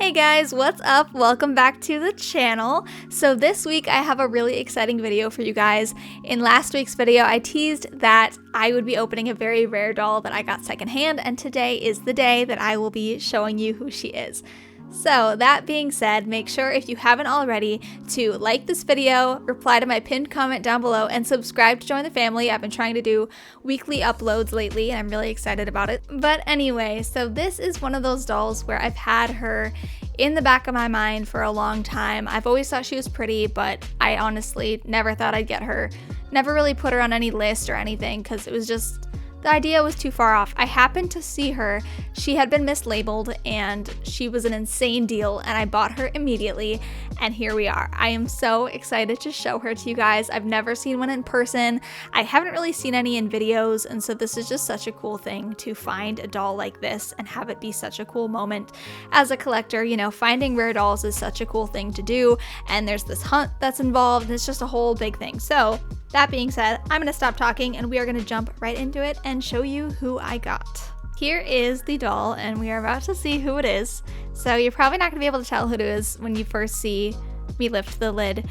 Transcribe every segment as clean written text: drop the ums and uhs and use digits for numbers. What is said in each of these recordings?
Hey guys, what's up? Welcome back to the channel. So this week I have a really exciting video for you guys. In last week's video, I teased that I would be opening a very rare doll that I got secondhand, and today is the day that I will be showing you who she is. So that being said, make sure if you haven't already to like this video, reply to my pinned comment down below, and subscribe to join the family. I've been trying to do weekly uploads lately and I'm really excited about it. But anyway, so this is one of those dolls where I've had her in the back of my mind for a long time. I've always thought she was pretty, but I honestly never thought I'd get her. Never really put her on any list or anything because it was just, the idea was too far off. I happened to see her. She had been mislabeled and she was an insane deal, and I bought her immediately, and here we are. I am so excited to show her to you guys. I've never seen one in person. I haven't really seen any in videos, and so this is just such a cool thing to find a doll like this and have it be such a cool moment. As a collector, you know, finding rare dolls is such a cool thing to do, and there's this hunt that's involved, and it's just a whole big thing. So that being said, I'm gonna stop talking and we are gonna jump right into it and show you who I got. Here is the doll and we are about to see who it is. So you're probably not gonna be able to tell who it is when you first see me lift the lid,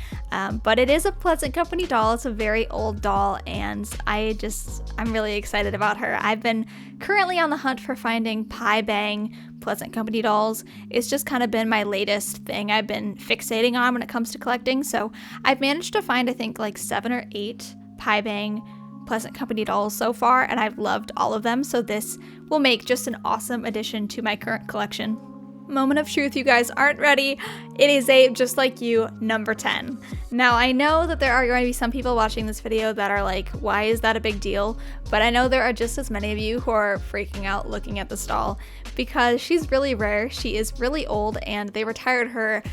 but it is a Pleasant Company doll. It's a very old doll and I'm really excited about her. I've been currently on the hunt for finding Pie Bang Pleasant Company dolls. It's just kind of been my latest thing I've been fixating on when it comes to collecting. So I've managed to find, I think, like 7 or 8 Pie Bang Pleasant Company dolls so far, and I've loved all of them. So this will make just an awesome addition to my current collection. Moment of truth, you guys aren't ready. It is a Just Like You number 10. Now I know that there are going to be some people watching this video that are like, why is that a big deal? But I know there are just as many of you who are freaking out looking at this doll because she's really rare, she is really old, and they retired her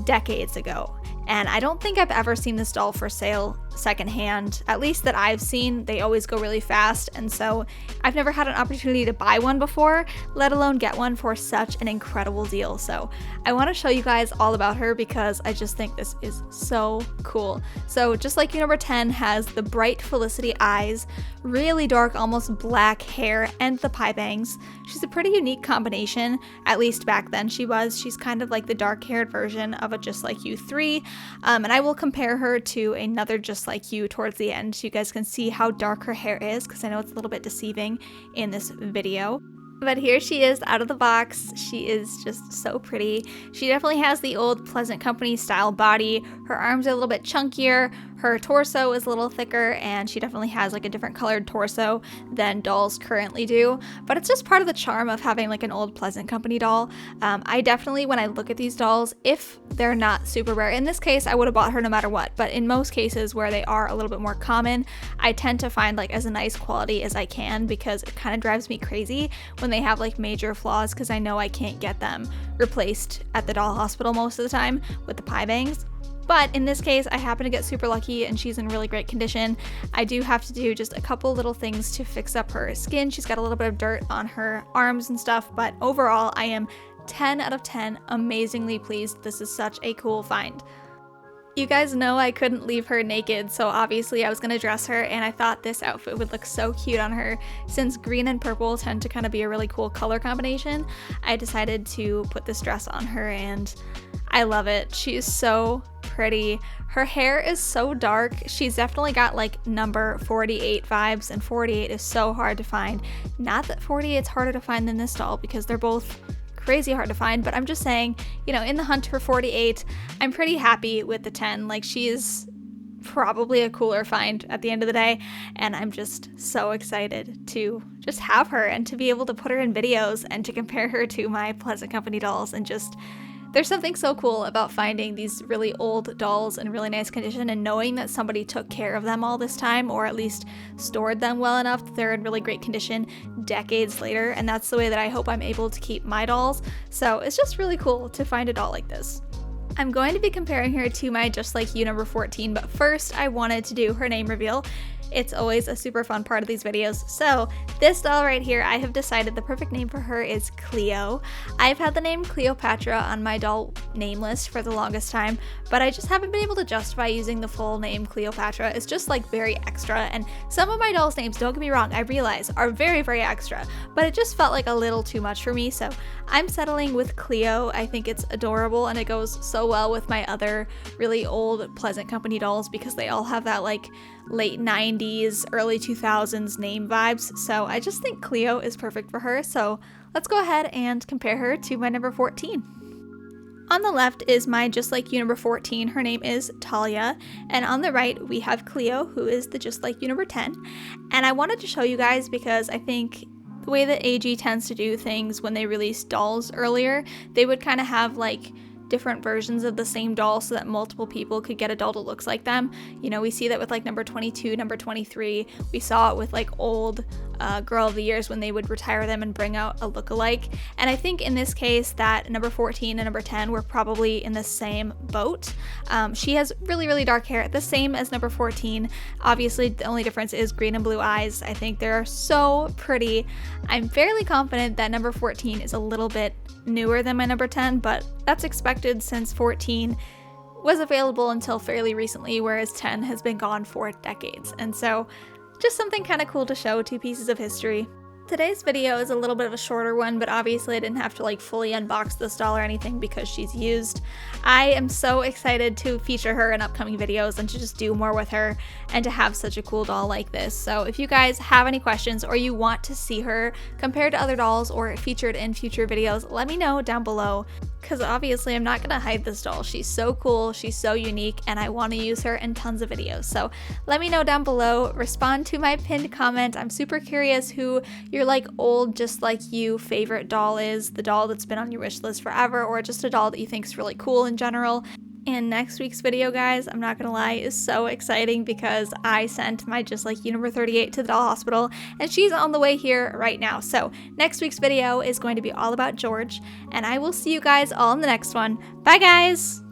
decades ago. And I don't think I've ever seen this doll for sale secondhand, at least that I've seen. They always go really fast, and so I've never had an opportunity to buy one before, let alone get one for such an incredible deal. So I want to show you guys all about her because I just think this is so cool. So Just Like You number 10 has the bright Felicity eyes, really dark, almost black hair, and the pie bangs. She's a pretty unique combination, at least back then she was. She's kind of like the dark-haired version of a Just Like You 3. And I will compare her to another Just Like You towards the end so you guys can see how dark her hair is, because I know it's a little bit deceiving in this video. But here she is out of the box. She is just so pretty. She definitely has the old Pleasant Company style body. Her arms are a little bit chunkier. Her torso is a little thicker, and she definitely has like a different colored torso than dolls currently do. But it's just part of the charm of having like an old Pleasant Company doll. I definitely, when I look at these dolls, if they're not super rare, in this case I would have bought her no matter what, but in most cases where they are a little bit more common, I tend to find like as a nice quality as I can, because it kind of drives me crazy when they have like major flaws, because I know I can't get them replaced at the doll hospital most of the time with the pie bangs. But in this case, I happen to get super lucky and she's in really great condition. I do have to do just a couple little things to fix up her skin. She's got a little bit of dirt on her arms and stuff, but overall I am 10 out of 10 amazingly pleased. This is such a cool find. You guys know I couldn't leave her naked, so obviously I was gonna dress her, and I thought this outfit would look so cute on her. Since green and purple tend to kind of be a really cool color combination, I decided to put this dress on her and I love it. She is so pretty. Her hair is so dark. She's definitely got like number 48 vibes, and 48 is so hard to find. Not that 48 is harder to find than this doll, because they're both crazy hard to find, but I'm just saying, you know, in the hunt for 48, I'm pretty happy with the 10. Like, she is probably a cooler find at the end of the day, and I'm just so excited to just have her and to be able to put her in videos and to compare her to my Pleasant Company dolls. And just, there's something so cool about finding these really old dolls in really nice condition and knowing that somebody took care of them all this time, or at least stored them well enough that they're in really great condition decades later. And that's the way that I hope I'm able to keep my dolls. So it's just really cool to find a doll like this. I'm going to be comparing her to my Just Like You number 14, but first I wanted to do her name reveal. It's always a super fun part of these videos. So this doll right here, I have decided the perfect name for her is Cleo. I've had the name Cleopatra on my doll name list for the longest time, but I just haven't been able to justify using the full name Cleopatra. It's just like very extra, and some of my dolls' names, don't get me wrong, I realize are very, very extra, but it just felt like a little too much for me, so I'm settling with Cleo. I think it's adorable and it goes so well with my other really old Pleasant Company dolls because they all have that like late 90s, early 2000s name vibes, so I just think Cleo is perfect for her. So let's go ahead and compare her to my number 14. On the left is my Just Like You number 14, her name is Talia, and on the right we have Cleo, who is the Just Like You number 10, and I wanted to show you guys because I think the way that AG tends to do things when they release dolls earlier, they would kind of have like different versions of the same doll so that multiple people could get a doll that looks like them. You know, we see that with like number 22, number 23. We saw it with like old Girl of the Years when they would retire them and bring out a look-alike. And I think in this case that number 14 and number 10 were probably in the same boat. She has really, really dark hair, the same as number 14. Obviously, the only difference is green and blue eyes. I think they're so pretty. I'm fairly confident that number 14 is a little bit newer than my number 10, but that's expected since 14 was available until fairly recently, whereas 10 has been gone for decades. And so just something kind of cool to show, two pieces of history. Today's video is a little bit of a shorter one, but obviously I didn't have to like fully unbox this doll or anything because she's used. I am so excited to feature her in upcoming videos and to just do more with her and to have such a cool doll like this. So if you guys have any questions or you want to see her compared to other dolls or featured in future videos, let me know down below. Because obviously I'm not going to hide this doll. She's so cool, she's so unique, and I want to use her in tons of videos. So let me know down below, respond to my pinned comment. I'm super curious who your like old Just Like You favorite doll is, the doll that's been on your wish list forever, or just a doll that you think is really cool in general. And next week's video, guys, I'm not gonna lie, is so exciting because I sent my Just Like You number 38 to the doll hospital and she's on the way here right now. So next week's video is going to be all about George, and I will see you guys all in the next one. Bye, guys!